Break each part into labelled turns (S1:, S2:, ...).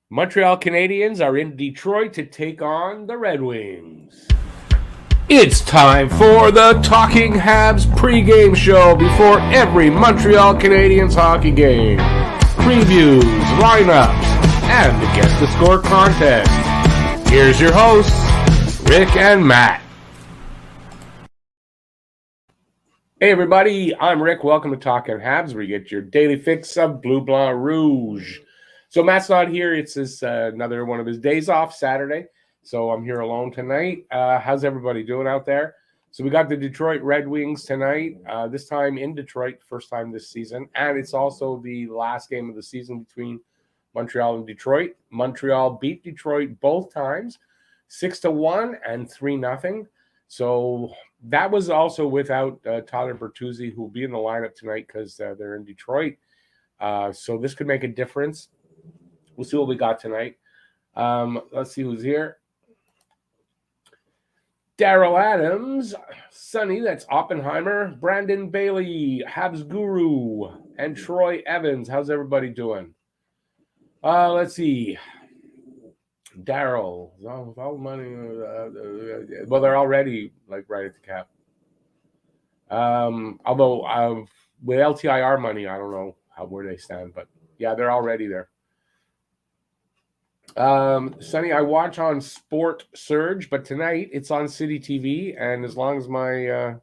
S1: Montreal Canadiens are in Detroit to take on the Red Wings. It's time for the Talking Habs pregame show before every Montreal Canadiens hockey game. Previews, lineups, and the Guess the Score contest. Here's your hosts, Rick and Matt. Hey everybody, I'm Rick. Welcome to Talking Habs, where you get your daily fix of Bleu Blanc Rouge. So Matt's not here. It's another one of his days off, Saturday. So I'm here alone tonight. How's everybody doing out there? So we got the Detroit Red Wings tonight, this time in Detroit, first time this season. And it's also the last game of the season between Montreal and Detroit. Montreal beat Detroit both times, 6-1 and 3-0. So that was also without Tyler Bertuzzi, who will be in the lineup tonight because they're in Detroit. So this could make a difference. We'll see what we got tonight. Let's see who's here. Daryl Adams, Sonny, that's Oppenheimer, Brandon Bailey, Habs Guru, and Troy Evans. How's everybody doing? Let's see. Daryl, all money. Well, they're already like right at the cap. Although with LTIR money, I don't know where they stand, but yeah, they're already there. Sonny, I watch on Sport Surge, but tonight it's on City TV, and as long as my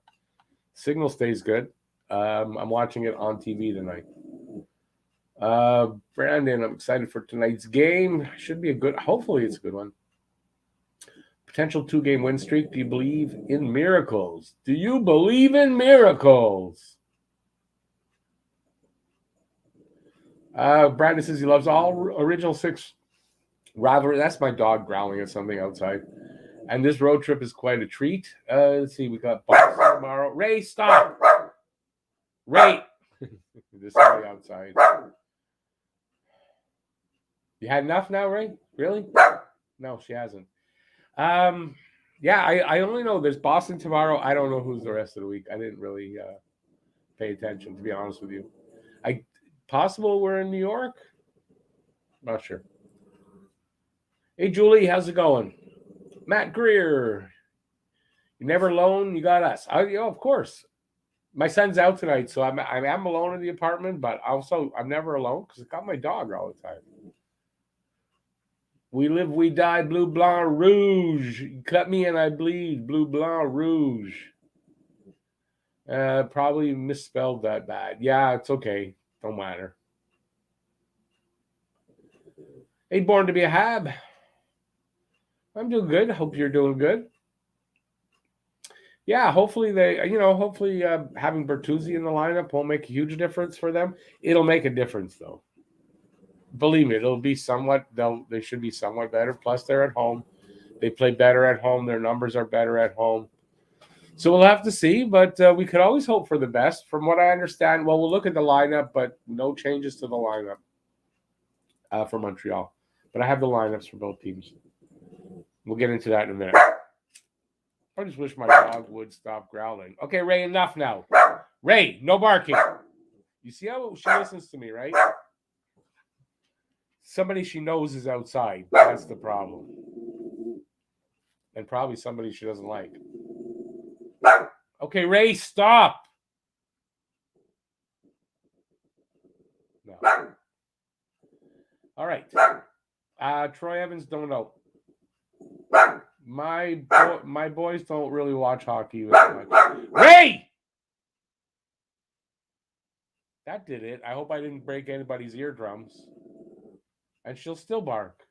S1: signal stays good, I'm watching it on TV tonight. Brandon, I'm excited for tonight's game. Should be hopefully it's a good one. Potential 2-game win streak. Do you believe in miracles? Do you believe in miracles? Brandon says he loves all original 6 rivalry. That's my dog growling at something outside. And this road trip is quite a treat. Let's see. We got Boston tomorrow. Ray, stop. Ray. This guy outside. You had enough now, Ray? Really? No, she hasn't. Yeah, I only know there's Boston tomorrow. I don't know who's the rest of the week. I didn't really pay attention, to be honest with you. Possible we're in New York? Not sure. Hey, Julie, how's it going? Matt Greer. You're never alone. You got us. Of course. My son's out tonight, so I'm alone in the apartment, but also I'm never alone because I got my dog all the time. We live, we die, Bleu Blanc Rouge. You cut me and I bleed, Bleu Blanc Rouge. Probably misspelled that bad. Yeah, it's okay. Don't matter. Hey, born to be a Hab. I'm doing good. Hope you're doing good. Yeah, hopefully having Bertuzzi in the lineup won't make a huge difference for them. It'll make a difference, though. Believe me, it'll be somewhat. They should be somewhat better. Plus, they're at home. They play better at home. Their numbers are better at home. So we'll have to see, but we could always hope for the best. From what I understand, we'll look at the lineup, but no changes to the lineup for Montreal. But I have the lineups for both teams. We'll get into that in a minute. I just wish my dog would stop growling. Okay, Ray, enough now. Ray, no barking. You see how she listens to me, right? Somebody she knows is outside. That's the problem. And probably somebody she doesn't like. Okay, Ray, stop. No. All right. Troy Evans, don't know. My boys don't really watch hockey that much. Ray! That did it. I hope I didn't break anybody's eardrums. And she'll still bark.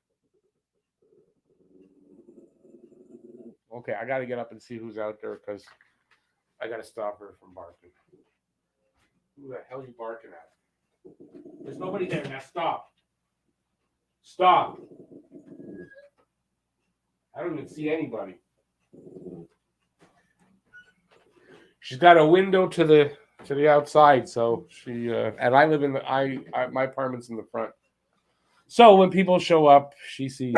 S1: Okay, I got to get up and see who's out there because I got to stop her from barking. Who the hell are you barking at? There's nobody there. Now stop. Stop. I don't even see anybody. She's got a window to the outside, so she and I live in my apartment's in the front. So when people show up, she sees.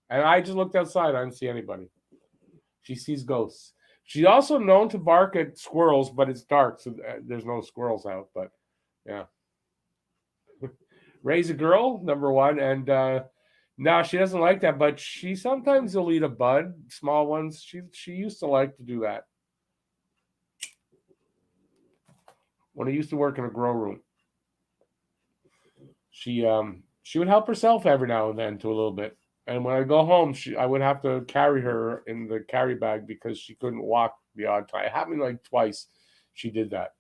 S1: And I just looked outside. I didn't see anybody. She sees ghosts. She's also known to bark at squirrels, but it's dark, so there's no squirrels out. But yeah. Ray's a girl, number one, and no, she doesn't like that, but she sometimes will eat a bud, small ones. She used to like to do that when I used to work in a grow room. She would help herself every now and then to a little bit. And when I go home, I would have to carry her in the carry bag because she couldn't walk the odd time. It happened like twice. She did that.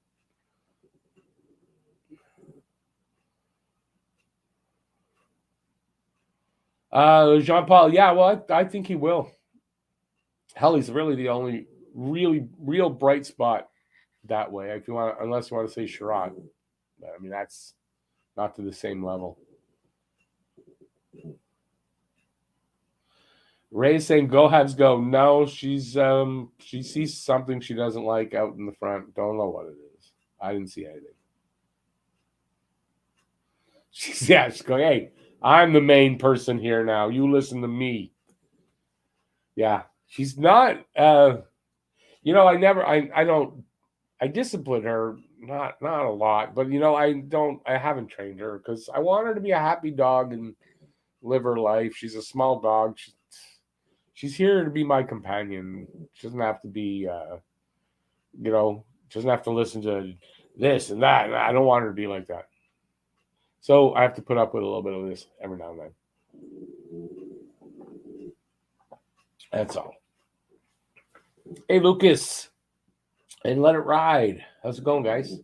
S1: Jean Paul, yeah, well, I think he will. Hell, he's really the only really real bright spot that way. If you want, unless you want to say Sherrod, but I mean that's not to the same level. Ray's saying, "Go Habs, go." No, she sees something she doesn't like out in the front. Don't know what it is. I didn't see anything. She's going, "Hey, I'm the main person here now. You listen to me." Yeah, she's not. I don't. I discipline her, not a lot, but I haven't trained her because I want her to be a happy dog and live her life. She's a small dog. She's here to be my companion. She doesn't have to be, she doesn't have to listen to this and that. I don't want her to be like that. So I have to put up with a little bit of this every now and then. That's all. Hey, Lucas, and let it ride. How's it going, guys?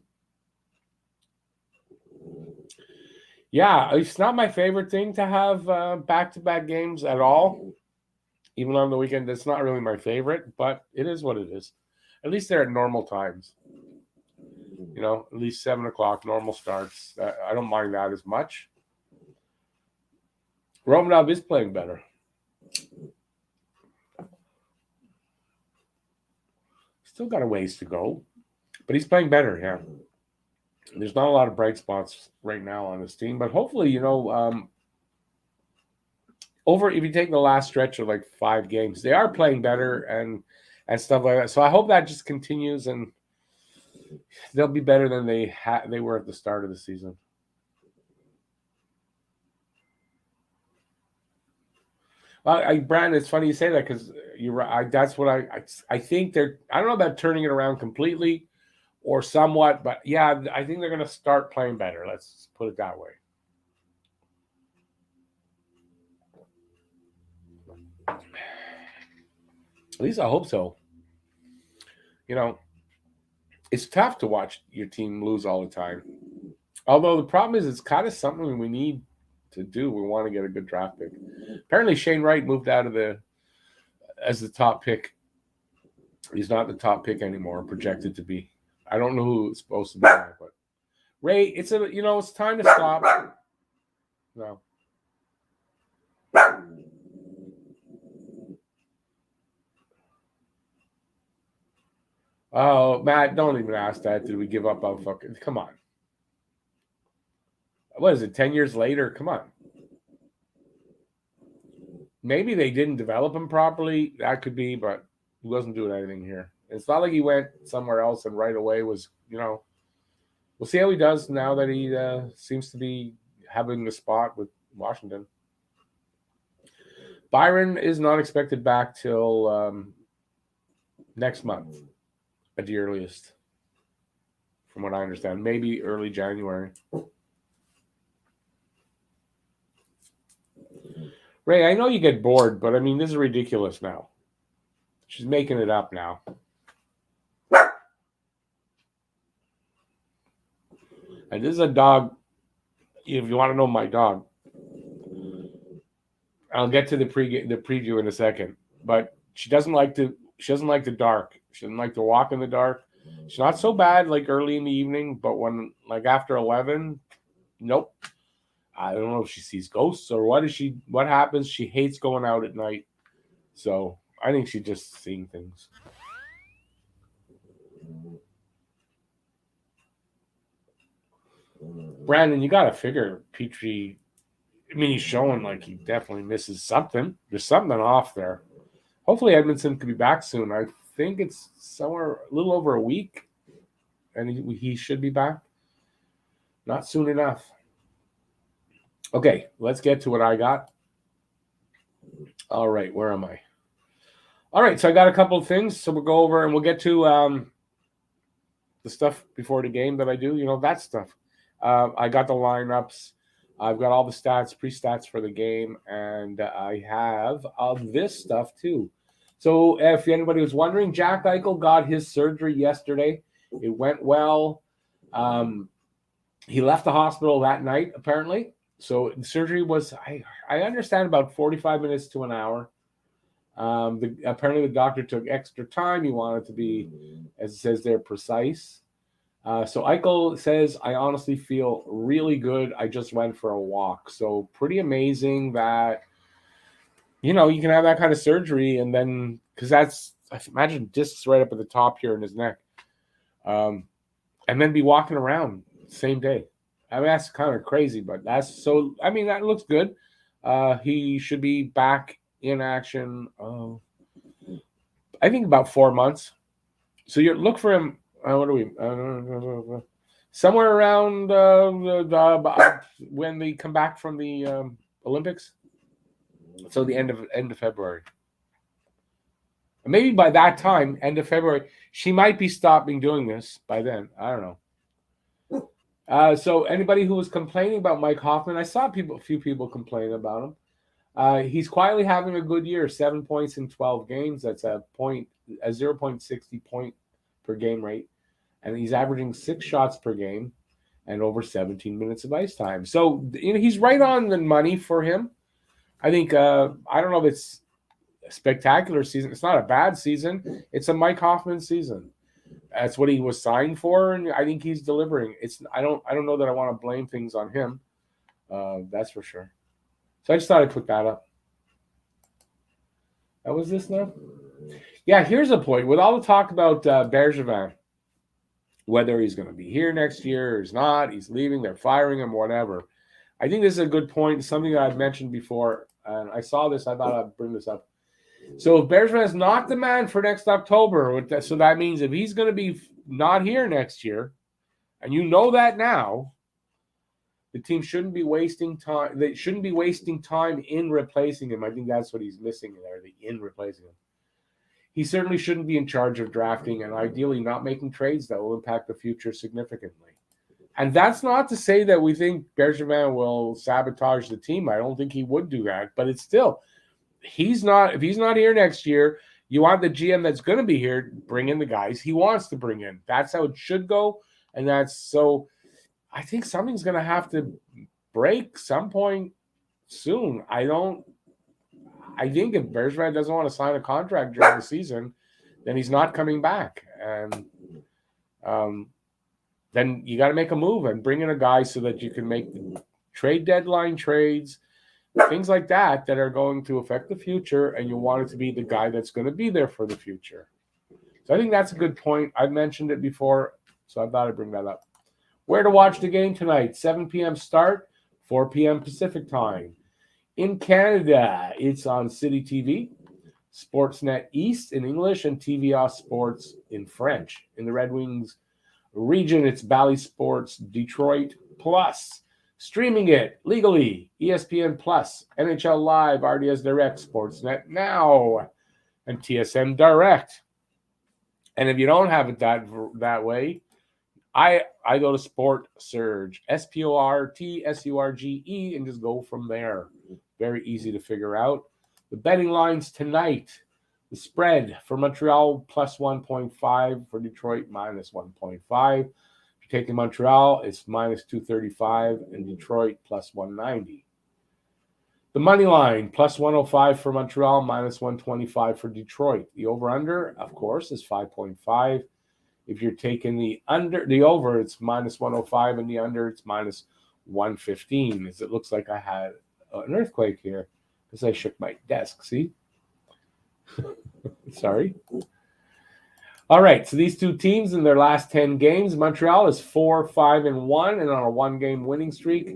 S1: Yeah, it's not my favorite thing to have back-to-back games at all. Even on the weekend, that's not really my favorite, but it is what it is. At least they're at normal times. At least 7:00 normal starts. I don't mind that as much. Romanov is playing better. Still got a ways to go, but he's playing better. Yeah, there's not a lot of bright spots right now on this team, but hopefully, over if you take the last stretch of like 5 games, they are playing better and stuff like that. So I hope that just continues and they'll be better than they were at the start of the season. Well, Brandon, it's funny you say that because you're right. That's what I think they're. I don't know about turning it around completely or somewhat, but yeah, I think they're going to start playing better. Let's put it that way. At least I hope so. It's tough to watch your team lose all the time. Although the problem is, it's kind of something we need to do. We want to get a good draft pick. Apparently, Shane Wright moved out of as the top pick. He's not the top pick anymore, projected to be. I don't know who it's supposed to be now, but Ray, it's time to stop. No. Oh, Matt, don't even ask that. Did we give up on fucking? Come on. What is it? 10 years later? Come on. Maybe they didn't develop him properly. That could be, but he wasn't doing anything here. It's not like he went somewhere else and right away was. We'll see how he does now that he seems to be having the spot with Washington. Byron is not expected back till next month at the earliest, from what I understand. Maybe early January. Ray, I know you get bored, but I mean, this is ridiculous now. She's making it up now. And this is a dog. If you want to know my dog, I'll get to the preview in a second. But she doesn't like the dark. She doesn't like to walk in the dark. She's not so bad like early in the evening, but when like after 11, nope. I don't know if she sees ghosts or what happens. She hates going out at night. So I think she's just seeing things. Brandon, you got to figure Petrie. I mean, he's showing like he definitely misses something. There's something off there. Hopefully, Edmondson could be back soon. I think it's somewhere a little over a week, and he should be back. Not soon enough. Okay, let's get to what I got. All right, where am I? All right, so I got a couple of things. So we'll go over and we'll get to the stuff before the game that I do. That stuff. I got the lineups. I've got all the stats, pre-stats for the game, and I have this stuff too. So if anybody was wondering, Jack Eichel got his surgery yesterday. It went well. He left the hospital that night, apparently. So the surgery was, I understand, about 45 minutes to an hour. Apparently the doctor took extra time. He wanted to be, as it says there, precise. So Eichel says, I honestly feel really good. I just went for a walk. So pretty amazing that, you can have that kind of surgery. And then, because I imagine discs right up at the top here in his neck. And then be walking around same day. I mean, that's kind of crazy, but that looks good. He should be back in action, I think about 4 months. So you look for him. What are we? Somewhere around when they come back from the Olympics. So the end of February. Maybe by that time, end of February, she might be stopping doing this by then. I don't know. So anybody who was complaining about Mike Hoffman, I saw a few people complain about him. He's quietly having a good year, 7 points in 12 games. That's a 0.60 point per game rate. And he's averaging 6 shots per game and over 17 minutes of ice time. So he's right on the money for him. I think, I don't know if it's a spectacular season. It's not a bad season. It's a Mike Hoffman season. That's what he was signed for, and I think he's delivering. I don't know that I want to blame things on him. That's for sure. So I just thought I'd put that up. That was this now? Yeah, here's a point. With all the talk about Bergevin, whether he's going to be here next year or he's not, he's leaving, they're firing him, whatever. I think this is a good point, something that I've mentioned before, and I saw this, I thought I'd bring this up. So if Bergevin is not the man for next October, so that means if he's going to be not here next year, and you know that now, the team shouldn't be wasting time. They shouldn't be wasting time in replacing him. I think that's what he's missing there, in replacing him. He certainly shouldn't be in charge of drafting and ideally not making trades that will impact the future significantly. And that's not to say that we think Bergevin will sabotage the team. I don't think he would do that, but it's still, if he's not here next year, you want the GM that's going to be here, bring in the guys he wants to bring in. That's how it should go. And so I think something's going to have to break some point soon. I think if Bergevin doesn't want to sign a contract during the season, then he's not coming back. And then you got to make a move and bring in a guy so that you can make trade deadline trades, things like that are going to affect the future, and you want it to be the guy that's going to be there for the future. So I think that's a good point. I've mentioned it before, so I thought I'd bring that up. Where to watch the game tonight? 7 p.m. start, 4 p.m. Pacific time. In Canada, it's on City TV, Sportsnet East in English, and TVA Sports in French. In the Red Wings region, it's Bally Sports Detroit Plus. Streaming it legally, ESPN Plus, NHL Live, RDS Direct, Sportsnet Now, and TSN Direct. And if you don't have it that way, I go to Sport Surge, SPORTSURGE, and just go from there. Very easy to figure out. The betting lines tonight, the spread for Montreal plus 1.5, for Detroit minus 1.5. If you're taking Montreal, it's minus 235, and Detroit plus 190. The money line, plus 105 for Montreal, minus 125 for Detroit. The over-under, of course, is 5.5. If you're taking the over, it's minus 105, and the under, it's minus 115. As it looks like I had an earthquake here because I shook my desk. See? Sorry. All right. So these two teams in their last 10 games, Montreal is 4-5-1 and on a 1-game winning streak.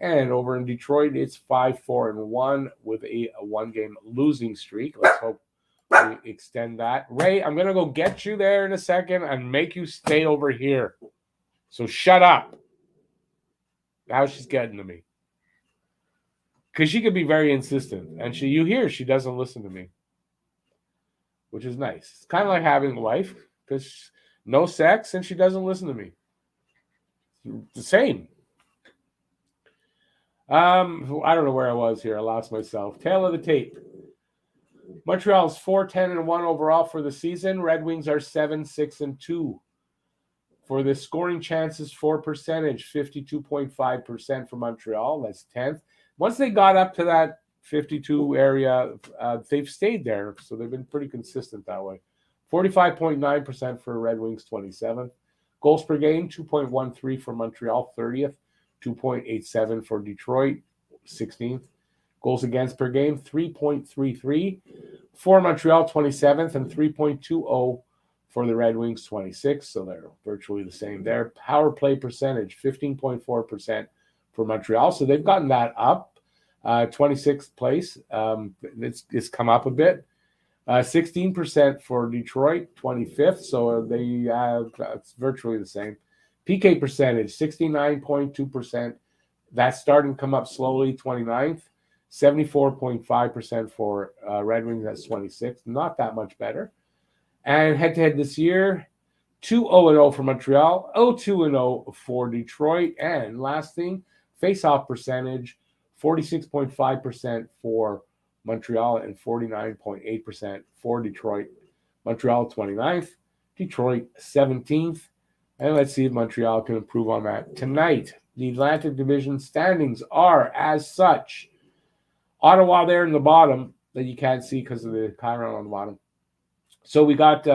S1: And over in Detroit, it's 5-4-1 with a 1-game losing streak. Let's hope we extend that. Ray, I'm going to go get you there in a second and make you stay over here. So shut up. Now she's getting to me. because she could be very insistent, and you hear she doesn't listen to me, which is nice. It's kind of like having a wife, because no sex and she doesn't listen to me. The same. I don't know where I was here. I lost myself. Tail of the tape. Montreal's 4-10-1 overall for the season. Red Wings are 7-6-2. For the scoring chances for percentage, 52.5% for Montreal. That's 10th. Once they got up to that 52 area, they've stayed there, so they've been pretty consistent that way. 45.9% for Red Wings, 27th. Goals per game, 2.13 for Montreal, 30th. 2.87 for Detroit, 16th. Goals against per game, 3.33 for Montreal, 27th, and 3.20 for the Red Wings, 26th. So they're virtually the same there. Power play percentage, 15.4% for Montreal. So they've gotten that up. 26th place. It's come up a bit. 16% for Detroit, 25th. So it's virtually the same. PK percentage, 69.2%. That's starting to come up slowly, 29th. 74.5% for Red Wings, that's 26th. Not that much better. And head-to-head this year, 2-0-0 for Montreal, 0-2-0 for Detroit. And last thing, face-off percentage, 46.5% for Montreal and 49.8% for Detroit. Montreal 29th, Detroit 17th. And let's see if Montreal can improve on that tonight. The Atlantic Division standings are as such. Ottawa there in the bottom that you can't see because of the chyron on the bottom. So we got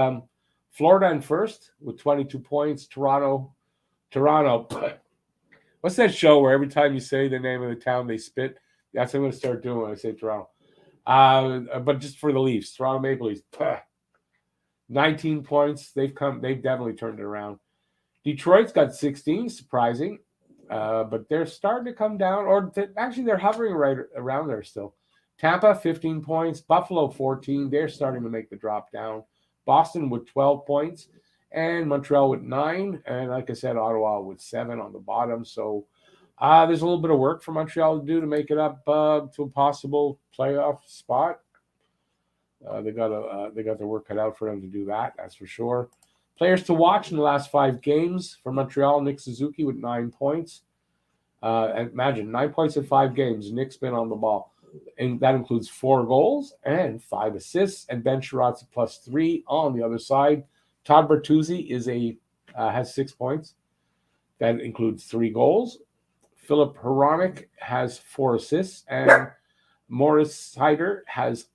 S1: Florida in first with 22 points. Toronto. What's that show where every time you say the name of the town, they spit? That's what I'm going to start doing when I say Toronto. But just for the Leafs, Toronto Maple Leafs. 19 points. They've definitely turned it around. Detroit's got 16, surprising, but they're starting to come down, actually they're hovering right around there still. Tampa, 15 points. Buffalo, 14. They're starting to make the drop down. Boston with 12 points, and Montreal with 9, and like I said, Ottawa with 7 on the bottom. So there's a little bit of work for Montreal to do to make it up to a possible playoff spot. They got their work cut out for them to do that, that's for sure. Players to watch in the last 5 games for Montreal, Nick Suzuki with 9 points. And imagine, 9 points in 5 games. Nick's been on the ball. And that includes 4 goals and 5 assists. And Ben Sherratt's +3 on the other side. Todd Bertuzzi has 6 points. That includes 3 goals. Philip Hronik has 4 assists. And Morris Seider has,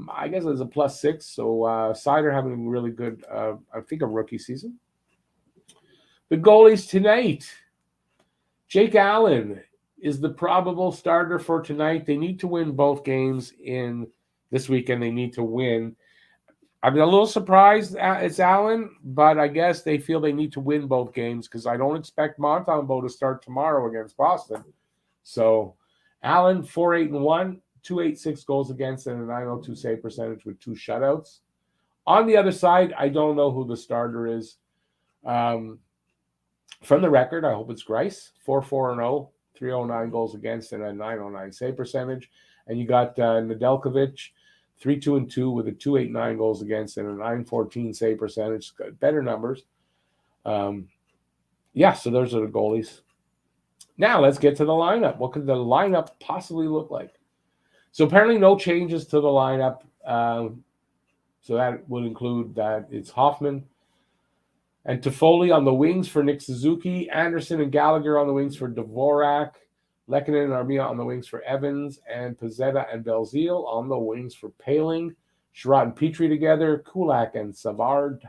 S1: I guess, it's a +6. So Seider having a really good, I think, a rookie season. The goalies tonight. Jake Allen is the probable starter for tonight. They need to win both games in this weekend. They need to win. I'm a little surprised it's Allen, but I guess they feel they need to win both games because I don't expect Montembeault to start tomorrow against Boston. So Allen, 4-8-1. 286 goals against and a 902 save percentage with 2 shutouts. On the other side, I don't know who the starter is. From the record, I hope it's Grice. 4-4-0, 309 goals against and a 909 save percentage. And you got Nedeljkovic, 3-2-2 with a 289 goals against and a 914 save percentage. Better numbers. So those are the goalies. Now let's get to the lineup. What could the lineup possibly look like? So apparently no changes to the lineup. So that would include that it's Hoffman and Toffoli on the wings for Nick Suzuki, Anderson and Gallagher on the wings for Dvorak, Lehkonen and Armia on the wings for Evans, and Pezzetta and Belzile on the wings for Paling, Sherratt and Petrie together, Kulak and Savard,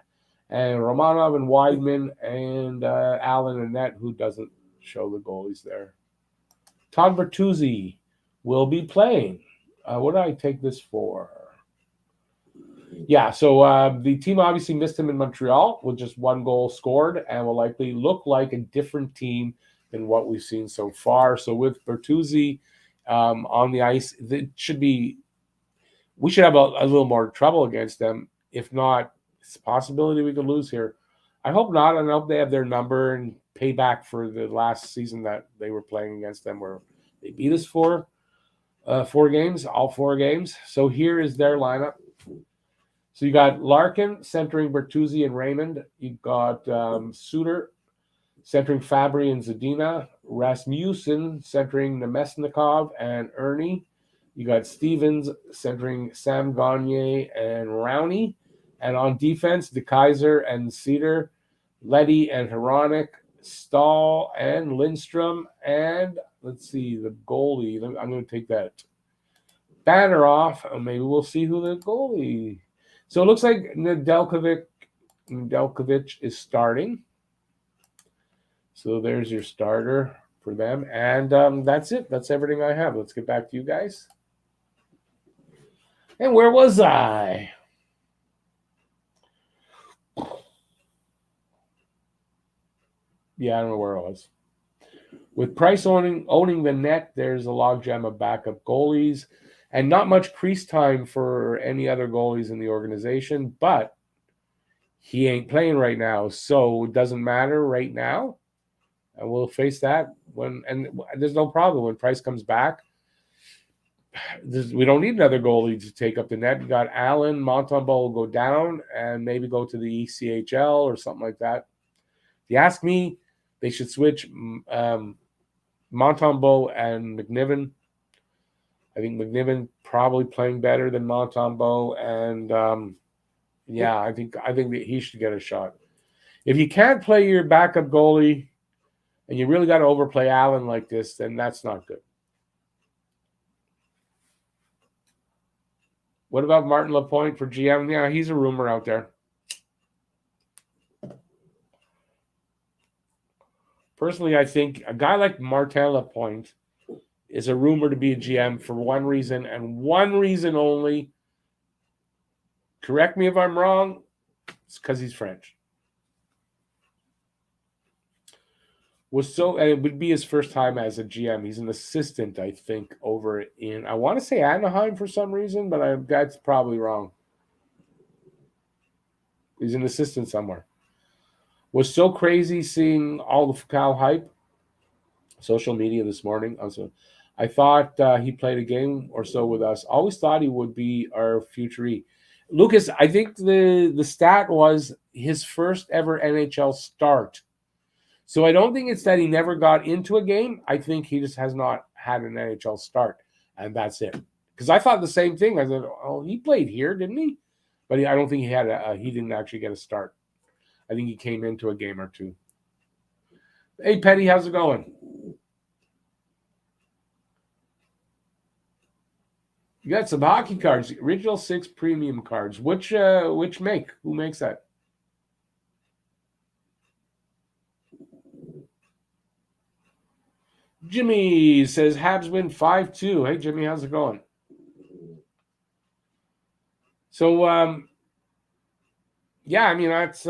S1: and Romanov and Weidman, and Allen and Net, who doesn't show the goalies there. Todd Bertuzzi will be playing. What did I take this for? So the team obviously missed him in Montreal with just 1 goal scored and will likely look like a different team than what we've seen so far. So with Bertuzzi on the ice, we should have a little more trouble against them. If not, it's a possibility we could lose here. I hope not. I hope they have their number and pay back for the last season that they were playing against them where they beat us for. 4 games, all 4 games. So here is their lineup. So you got Larkin centering Bertuzzi and Raymond. You got Suter centering Fabry and Zadina. Rasmussen centering Nemesnikov and Ernie. You got Stevens centering Sam Gagner and Rowney. And on defense, DeKaiser and Cedar, Letty and Hronik, Stahl and Lindstrom. And let's see, the goalie. I'm going to take that banner off. Maybe we'll see who the goalie. So it looks like Nedeljkovic is starting. So there's your starter for them. And that's it. That's everything I have. Let's get back to you guys. And where was I? Yeah, I don't know where I was. With Price owning the net, there's a logjam of backup goalies and not much crease time for any other goalies in the organization, but he ain't playing right now, so it doesn't matter right now. And we'll face that and there's no problem when Price comes back. We don't need another goalie to take up the net. You got Allen, Montembeault will go down and maybe go to the ECHL or something like that. If you ask me, they should switch Montembeault and McNiven. I think McNiven probably playing better than Montembeault, and I think that he should get a shot. If you can't play your backup goalie and you really got to overplay Allen like this, then that's not good. What about Martin Lapointe for GM? Yeah, he's a rumor out there. Personally, I think a guy like Martin Lapointe is a rumor to be a GM for one reason and one reason only. Correct me if I'm wrong. It's because he's French. And it would be his first time as a GM. He's an assistant, I think, over in, I want to say Anaheim for some reason, but that's probably wrong. He's an assistant somewhere. Was so crazy seeing all the Foucault hype, social media this morning. Also, I thought he played a game or so with us. Always thought he would be our future E. Lucas, I think the stat was his first ever NHL start. So I don't think it's that he never got into a game. I think he just has not had an NHL start, and that's it. Because I thought the same thing. I thought, oh, he played here, didn't he? But I don't think he didn't actually get a start. I think he came into a game or two. Hey, Petty, how's it going? You got some hockey cards, original 6 premium cards. Which make? Who makes that? Jimmy says Habs win 5-2. Hey, Jimmy, how's it going? So, that's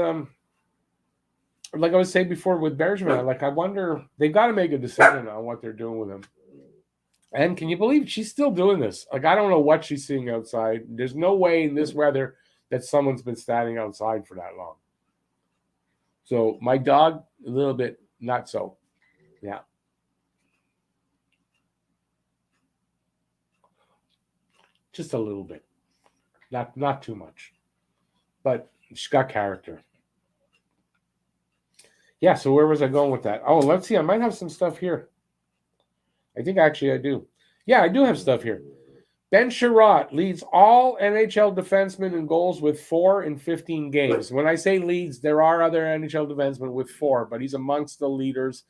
S1: like I was saying before with Bergevin. I wonder, they've got to make a decision on what they're doing with him. And can you believe she's still doing this? I don't know what she's seeing outside. There's no way in this weather that someone's been standing outside for that long. So my dog, a little bit, not so. Yeah. Just a little bit. Not too much. But she's got character. Yeah, so where was I going with that? Oh, let's see. I might have some stuff here. I think actually I do. Yeah, I do have stuff here. Ben Sherratt leads all NHL defensemen in goals with 4 in 15 games. When I say leads, there are other NHL defensemen with 4, but he's amongst the leaders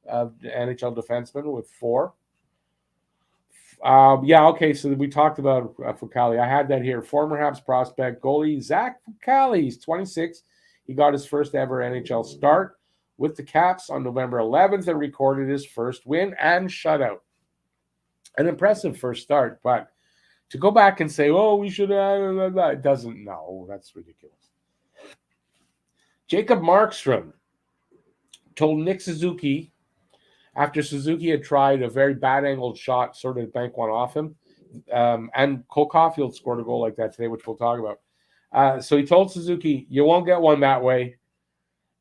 S1: of NHL defensemen with 4. Okay, so we talked about Foucault. I had that here. Former Habs prospect goalie Zach Foucault. He's 26. He got his first ever NHL start with the Caps on November 11th and recorded his first win and shutout. An impressive first start, but to go back and say, oh, we should have, it doesn't, no, that's ridiculous. Jacob Markstrom told Nick Suzuki, after Suzuki had tried a very bad angled shot, sort of bank one off him, and Cole Caulfield scored a goal like that today, which we'll talk about. So he told Suzuki, you won't get one that way.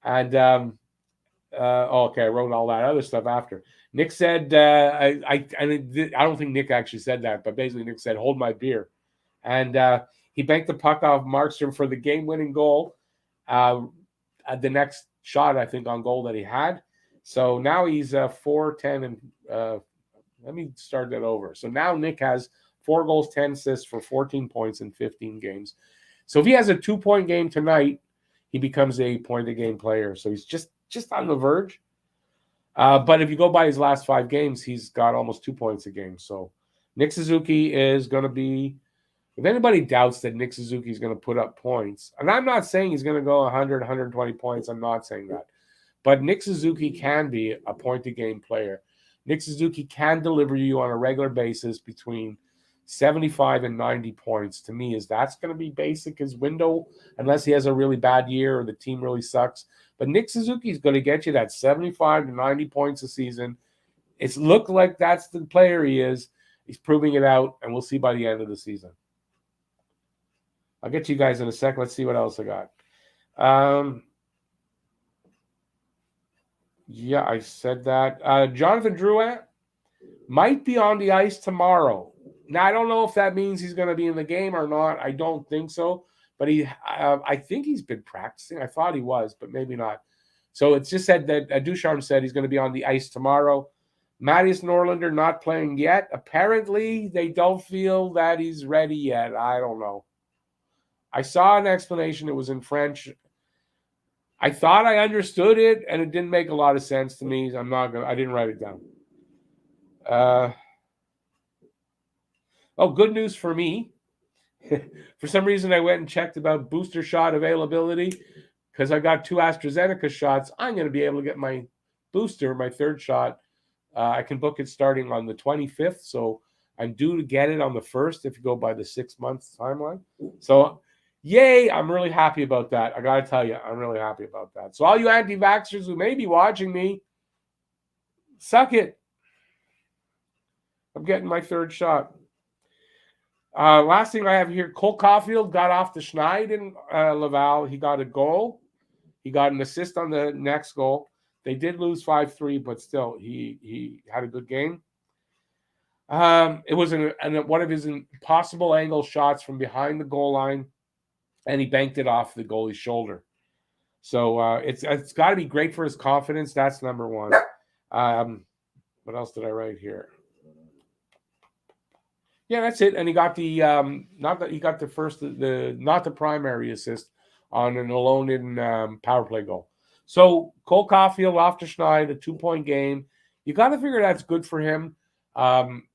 S1: And, okay, I wrote all that other stuff after. Nick said, I don't think Nick actually said that, but basically Nick said, hold my beer. And he banked the puck off Markstrom for the game-winning goal. At the next shot, I think, on goal that he had. So now he's 4-10 and let me start that over. So now Nick has 4 goals, 10 assists for 14 points in 15 games. So if he has a 2-point game tonight, he becomes a point-a-game player. So he's just on the verge. But if you go by his last 5 games, he's got almost 2 points a game. So Nick Suzuki is going to be, if anybody doubts that Nick Suzuki is going to put up points, and I'm not saying he's going to go 100, 120 points. I'm not saying that. But Nick Suzuki can be a point-a-game player. Nick Suzuki can deliver you on a regular basis between 75 and 90 points. To me, that's going to be basic his window, unless he has a really bad year or the team really sucks. But Nick Suzuki is going to get you that 75 to 90 points a season. It's looked like that's the player he is. He's proving it out, and we'll see by the end of the season. I'll get to you guys in a sec. Let's see what else I got. Yeah, I said that. Jonathan Drouin might be on the ice tomorrow. Now, I don't know if that means he's going to be in the game or not. I don't think so. But I think he's been practicing. I thought he was, but maybe not. So it's just said that Ducharme said he's going to be on the ice tomorrow. Mattias Norlinder not playing yet. Apparently, they don't feel that he's ready yet. I don't know. I saw an explanation. It was in French. I thought I understood it, and it didn't make a lot of sense to me. I didn't write it down. Good news for me. For some reason, I went and checked about booster shot availability because I got 2 AstraZeneca shots. I'm going to be able to get my booster, my 3rd shot. I can book it starting on the 25th, so I'm due to get it on the 1st if you go by the 6-month timeline. So, yay, I'm really happy about that. I got to tell you, I'm really happy about that. So all you anti-vaxxers who may be watching me, suck it. I'm getting my 3rd shot. Last thing I have here, Cole Caulfield got off the schneid in Laval. He got a goal. He got an assist on the next goal. They did lose 5-3, but still, he had a good game. It was one of his impossible angle shots from behind the goal line, and he banked it off the goalie's shoulder. So it's got to be great for his confidence. That's number one. What else did I write here? Yeah, that's it. And he got the not the primary assist on an alone in power play goal. So Cole Caulfield off to Schneid, a 2-point game. You got to figure that's good for him.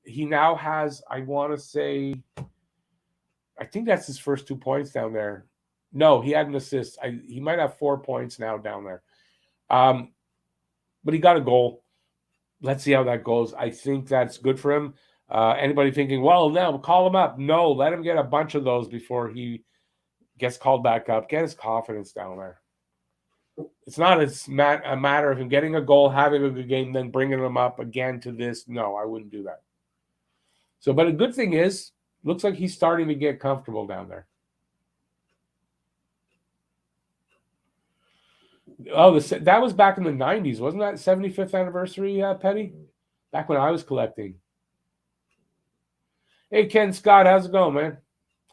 S1: He now has, I want to say, I think that's his first 2 points down there. No, he had an assist. He might have 4 points now down there. But he got a goal. Let's see how that goes. I think that's good for him. Anybody thinking, well, now call him up. No, let him get a bunch of those before he gets called back up. Get his confidence down there. It's not a matter of him getting a goal, having a good game, then bringing him up again to this. No, I wouldn't do that. So, but a good thing is, looks like he's starting to get comfortable down there. Oh, that was back in the 90s. Wasn't that 75th anniversary, Petty? Back when I was collecting. Hey, Ken Scott, how's it going, man?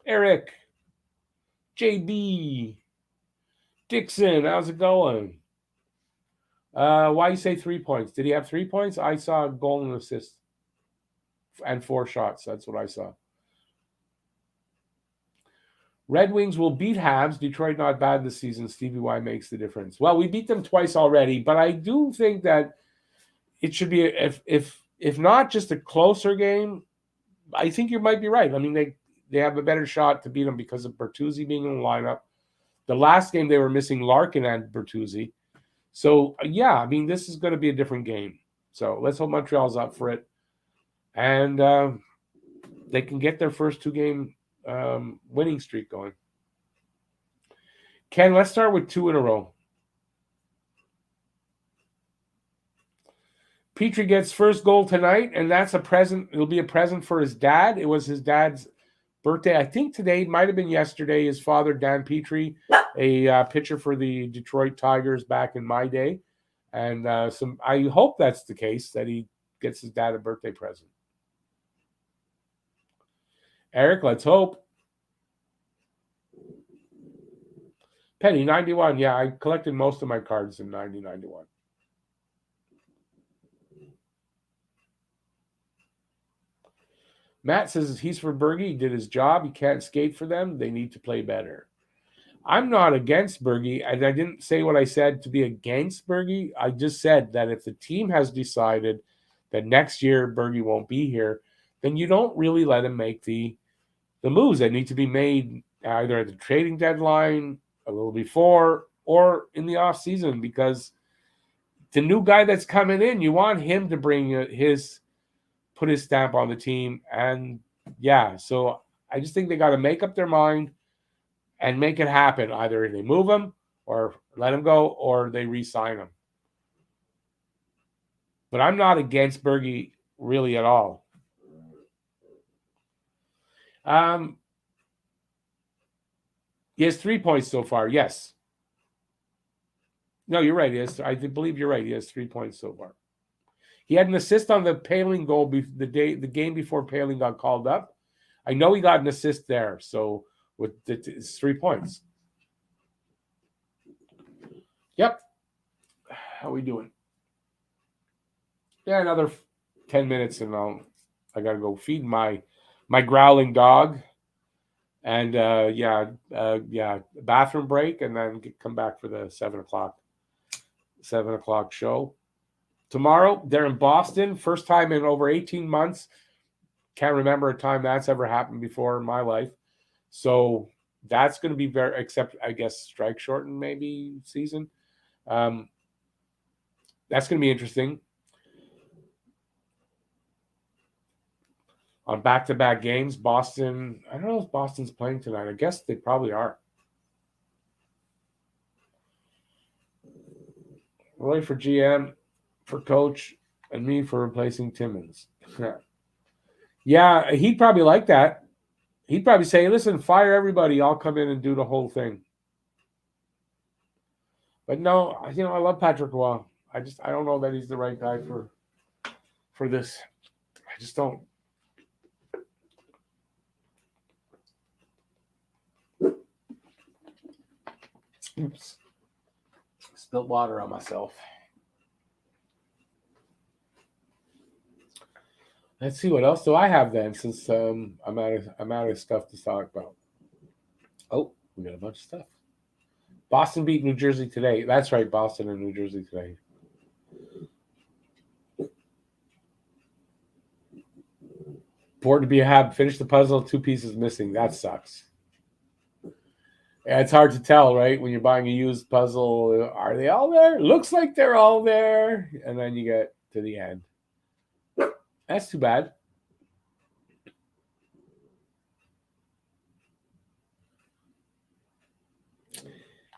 S1: Eric, JB, Dixon, how's it going? Why you say 3 points? Did he have 3 points? I saw a goal and assist and 4 shots. That's what I saw. Red Wings will beat Habs. Detroit not bad this season. Stevie Y makes the difference. Well, we beat them twice already, but I do think that it should be, if not just a closer game, I think you might be right. I mean, they have a better shot to beat them because of Bertuzzi being in the lineup. The last game they were missing Larkin and Bertuzzi. So, yeah, I mean, this is going to be a different game. So let's hope Montreal's up for it. And they can get their first 2-game winning streak going. Ken, let's start with 2 in a row. Petrie gets first goal tonight, and that's a present. It'll be a present for his dad. It was his dad's birthday. I think today, might have been yesterday. His father, Dan Petrie, a pitcher for the Detroit Tigers back in my day. And I hope that's the case, that he gets his dad a birthday present. Eric, let's hope. Penny, 91. Yeah, I collected most of my cards in 91. Matt says he's for Bergie. He did his job. He can't skate for them. They need to play better. I'm not against Bergie, and I didn't say what I said to be against Bergie. I just said that if the team has decided that next year Bergie won't be here, then you don't really let him make the moves that need to be made either at the trading deadline, a little before, or in the off season, because the new guy that's coming in, you want him to bring put his stamp on the team. And yeah, so I just think they got to make up their mind and make it happen. Either they move him or let him go, or they re-sign him. But I'm not against Bergie really at all. He has 3 points so far. Yes. No, you're right. I believe you're right. He has 3 points so far. He had an assist on the Paling goal the game before Paling got called up. I know he got an assist there. So it's 3 points. Yep. How are we doing? Yeah, another 10 minutes and I got to go feed my growling dog. And bathroom break, and then come back for the 7 o'clock show. Tomorrow, they're in Boston. First time in over 18 months. Can't remember a time that's ever happened before in my life. So that's going to be except I guess strike shortened maybe season. That's going to be interesting. On back-to-back games, Boston, I don't know if Boston's playing tonight. I guess they probably are. Roy for GM, for coach, and me for replacing Timmins. Yeah, he'd probably like that. He'd probably say, listen, fire everybody. I'll come in and do the whole thing. But no, I love Patrick Roy. I don't know that he's the right guy for this. I just don't. Oops. Spilled water on myself. Let's see, what else do I have then, since I'm out of stuff to talk about. Oh, we got a bunch of stuff. Boston beat New Jersey today. That's right, Boston and New Jersey today. Bored to be a Hab. Finish the puzzle, 2 pieces missing. That sucks. Yeah, it's hard to tell, right? When you're buying a used puzzle, are they all there? Looks like they're all there. And then you get to the end. That's too bad.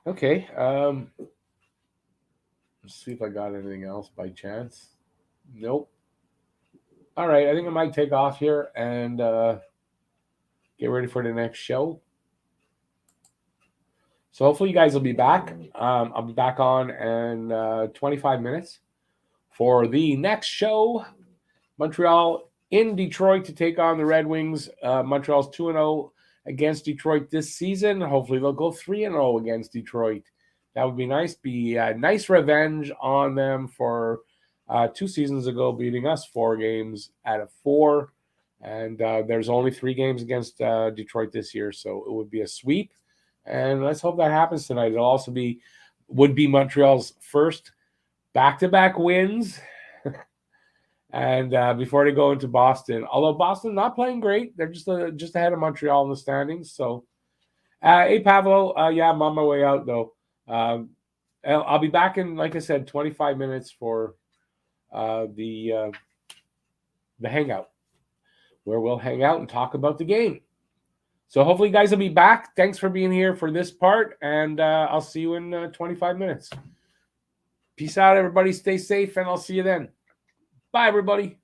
S1: Okay. Let's see if I got anything else by chance. Nope. All right. I think I might take off here and get ready for the next show. So hopefully you guys will be back. I'll be back on in 25 minutes for the next show. Montreal in Detroit to take on the Red Wings. Montreal's 2-0 against Detroit this season. Hopefully they'll go 3-0 against Detroit. That would be nice. Be a nice revenge on them for 2 seasons ago beating us 4 games out of 4. And there's only 3 games against Detroit this year, so it would be a sweep. And let's hope that happens tonight. It'll also would be Montreal's first back-to-back wins. And before they go into Boston, although Boston not playing great, they're just ahead of Montreal in the standings. So, hey, Pavlo, I'm on my way out, though. I'll be back in, like I said, 25 minutes for the hangout, where we'll hang out and talk about the game. So hopefully you guys will be back. Thanks for being here for this part, and I'll see you in 25 minutes. Peace out, everybody. Stay safe, and I'll see you then. Bye, everybody.